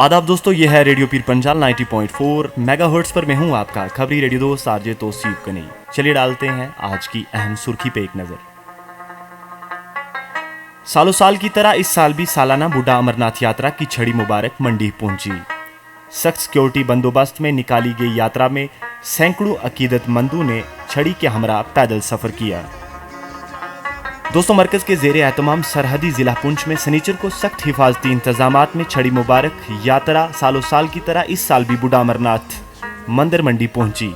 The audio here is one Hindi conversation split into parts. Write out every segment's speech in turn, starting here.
आदाब दोस्तों, ये है रेडियो पीर पंजाल 90.4 मेगाहर्ट्ज पर मैं हूं आपका खबरी रेडियो दोस्त आरजे तौसीफ कनी। चलिए डालते हैं आज की अहम सुर्खी पे एक नजर। सालों साल की तरह इस साल भी सालाना बूढ़ा अमरनाथ यात्रा की छड़ी मुबारक मंडी पहुंची। सख्त सिक्योरिटी बंदोबस्त में निकाली गई यात्रा में सैकड़ों अकीदतमंदों ने छड़ी के हमरा पैदल सफर किया। दोस्तों, मरकज के जेर एहतमाम सरहदी जिला पुंछ में सनीचर को सख्त हिफाजती इंतजामात में छड़ी मुबारक यात्रा सालों साल की तरह इस साल भी बूढ़ा अमरनाथ मंदिर मंडी पहुंची।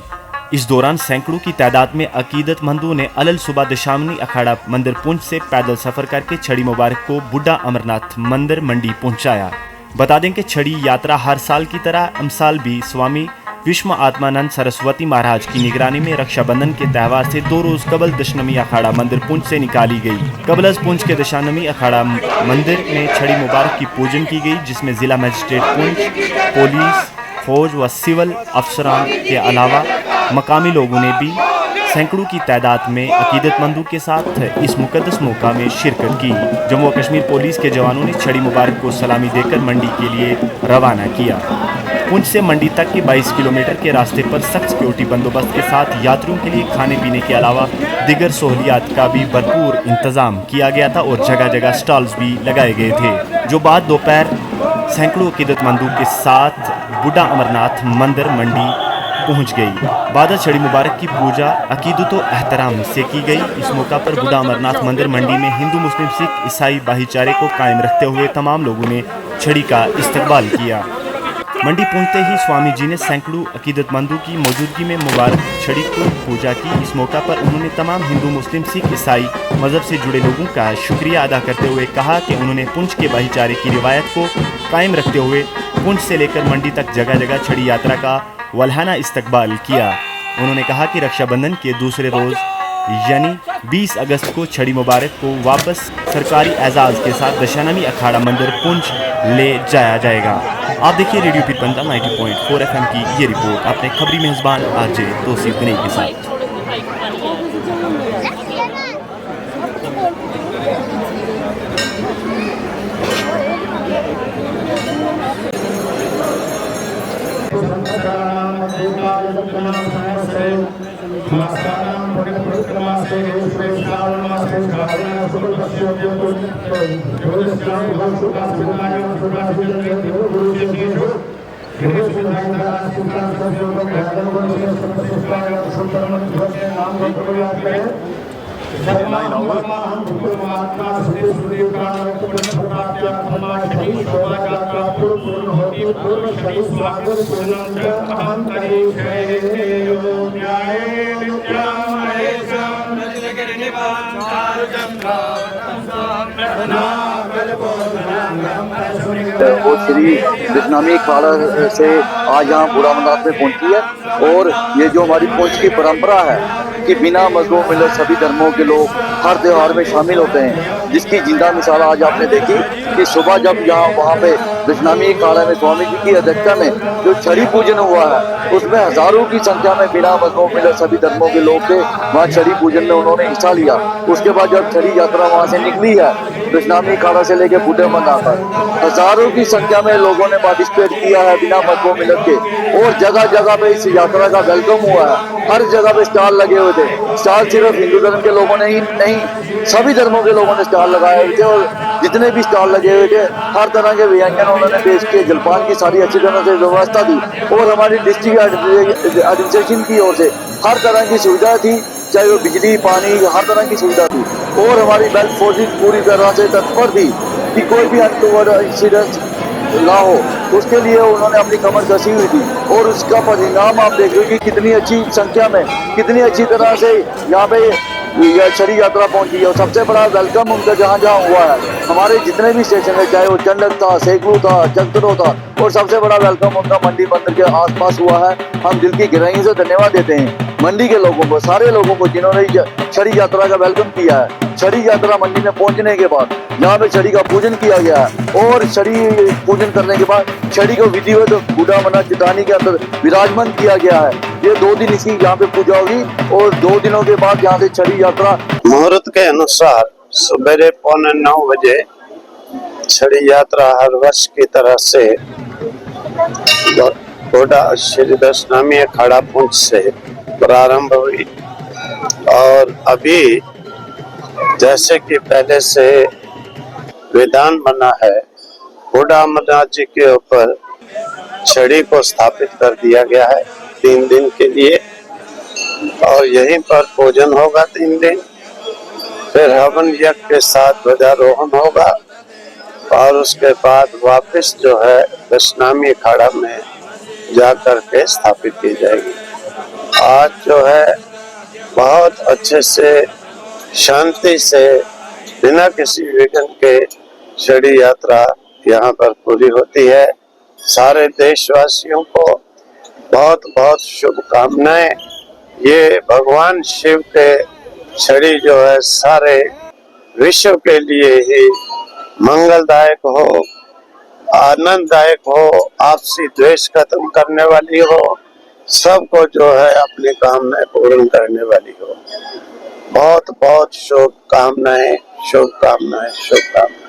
इस दौरान सैकड़ों की तादाद में अकीदतमंदों ने अलल सुबह दशामनी अखाड़ा मंदिर पुंछ से पैदल सफर करके छड़ी मुबारक को बूढ़ा अमरनाथ मंदिर मंडी पहुंचाया। बता दें कि छड़ी यात्रा हर साल की तरह अमसाल भी स्वामी विश्व आत्मानंद सरस्वती महाराज की निगरानी में रक्षाबंधन के त्यौहार से 2 रोज कबल दशनमी अखाड़ा मंदिर पुंछ से निकाली गई। कबल पुंछ के दशानमी अखाड़ा मंदिर में छड़ी मुबारक की पूजन की गई, जिसमें जिला मजिस्ट्रेट पुंछ, पुलिस, फौज व सिविल अफसरान के अलावा मकामी लोगों ने भी सैकड़ों की तादाद में अकीदतमंदों के साथ इस मुकद्दस मौका में शिरकत की। जम्मू और कश्मीर पुलिस के जवानों ने छड़ी मुबारक को सलामी देकर मंडी के लिए रवाना किया। पुंछ से मंडी तक के 22 किलोमीटर के रास्ते पर सख्त सिक्योरिटी बंदोबस्त के साथ यात्रियों के लिए खाने पीने के अलावा दिगर सहूलियात का भी भरपूर इंतजाम किया गया था और जगह जगह स्टॉल्स भी लगाए गए थे, जो बाद दोपहर सैकड़ों अकीदतमंदों के साथ बूढ़ा अमरनाथ मंदिर मंडी पहुंच गई। बाद छड़ी मुबारक की पूजा अकीदत व एहतराम से की गई। इस मौका पर बूढ़ा अमरनाथ मंदिर मंडी में हिंदू, मुस्लिम, सिख, ईसाई भाईचारे को कायम रखते हुए तमाम लोगों ने छड़ी का इस्तकबाल किया। मंडी पहुंचते ही स्वामी जी ने सैकड़ों अकीदतमंदों की मौजूदगी में मुबारक छड़ी को पूजा की। इस मौका पर उन्होंने तमाम हिंदू, मुस्लिम, सिख, ईसाई मजहब से जुड़े लोगों का शुक्रिया अदा करते हुए कहा कि उन्होंने पुंछ के भाईचारे की रिवायत को कायम रखते हुए पुंछ से लेकर मंडी तक जगह जगह छड़ी यात्रा का वल्हाना इस्तकबाल किया। उन्होंने कहा कि रक्षाबंधन के दूसरे रोज यानी 20 अगस्त को छड़ी मुबारक को वापस सरकारी एजाज के साथ दशानमी अखाड़ा मंदिर पुंछ ले जाया जाएगा। आप देखिए रेडियो पीर पंजाल 90.4 FM की ये रिपोर्ट अपने खबरी मेजबान आरजे तौसीफ गनी के साथ। वो श्री दशनामी अखाड़ा से आज यहाँ बूढ़ा अमरनाथ में पहुंची है। और ये जो हमारी पुंछ की परंपरा है कि बिना मजहब मिले सभी धर्मों के लोग हर त्योहार में शामिल होते हैं, जिसकी जिंदा मिसाल आज आपने देखी कि सुबह जब यहाँ वहाँ पे दशनामी अखाड़ा में स्वामी जी की अध्यक्षता में जो छड़ी पूजन हुआ है, उसमें हजारों की संख्या में बिना मजहब मिले सभी धर्मों के लोग थे। वहाँ छड़ी पूजन में उन्होंने हिस्सा लिया। उसके बाद जब छड़ी यात्रा वहाँ से निकली है दशनामी अखाड़ा से लेकर बूढ़े अमरनाथ तक, हजारों की संख्या में लोगों ने पार्टिसिपेट किया है बिना मजहब मिलत के। और जगह जगह पे इस यात्रा का वेलकम हुआ है। हर जगह पे स्टॉल लगे हुए थे। स्टॉल सिर्फ हिंदू धर्म के लोगों ने ही नहीं, सभी धर्मों के लोगों ने स्टॉल लगाए हुए थे। और जितने भी स्टॉल लगे हुए थे हर तरह के व्यंजन उन्होंने पेश किए। जलपान की सारी अच्छी तरह से व्यवस्था थी और हमारी डिस्ट्रिक्ट एडमिनिस्ट्रेशन की ओर से हर तरह की सुविधा थी, चाहे वो बिजली, पानी, हर तरह की सुविधा थी। और हमारी वेल्थ फोर्सेज पूरी तरह से तत्पर थी कि कोई भी अनटोवर्ड इंसिडेंट ना हो, उसके लिए उन्होंने अपनी कमर कसी हुई थी। और उसका परिणाम आप देख रहे हो कि कितनी अच्छी संख्या में, कितनी अच्छी तरह से यहाँ पे छड़ी यात्रा पहुंची है। और सबसे बड़ा वेलकम उनका जहाँ जहाँ हुआ है, हमारे जितने भी स्टेशन है, चाहे वो चंडक था, सेकू था, चंदरो था, और सबसे बड़ा वेलकम उनका मंडी बंदर के आसपास हुआ है। हम दिल की गहराई से धन्यवाद देते हैं मंडी के लोगों को, सारे लोगों को जिन्होंने छड़ी यात्रा का वेलकम किया है। छड़ी यात्रा मंडी में पहुंचने के बाद यहाँ पे छड़ी का पूजन किया गया है। और छड़ी पूजन करने के बाद छड़ी को विधिवत बूढ़ा अमरनाथ चट्टानी के अंदर विराजमान किया गया है। ये 2 दिन इसकी यहाँ पे पूजा होगी और 2 दिनों के बाद यहाँ से छड़ी यात्रा मुहूर्त के अनुसार सवेरे 9:15 बजे छड़ी यात्रा हर वर्ष की तरह से घोड़ा श्री दशनामी अखाड़ा पुंछ से प्रारंभ हुई और अभी जैसे कि पहले से विधान बना है, बूढ़ा अमरनाथ जी के ऊपर छड़ी को स्थापित कर दिया गया है 3 दिन के लिए और यहीं पर पूजन होगा 3 दिन। फिर हवन यज्ञ के साथ ध्वजारोहण होगा और उसके बाद वापस जो है दशनामी अखाड़ा में जा करके स्थापित की जाएगी। आज जो है बहुत अच्छे से शांति से बिना किसी विघ्न के छड़ी यात्रा यहाँ पर पूरी होती है। सारे देशवासियों को बहुत बहुत शुभकामनाएं। ये भगवान शिव के छड़ी जो है सारे विश्व के लिए ही मंगलदायक हो, आनंददायक हो, आपसी द्वेष खत्म करने वाली हो, सबको जो है अपनी कामनाएं पूर्ण करने वाली हो। बहुत बहुत शुभकामनाएं, शुभकामनाएं, शुभकामनाएं।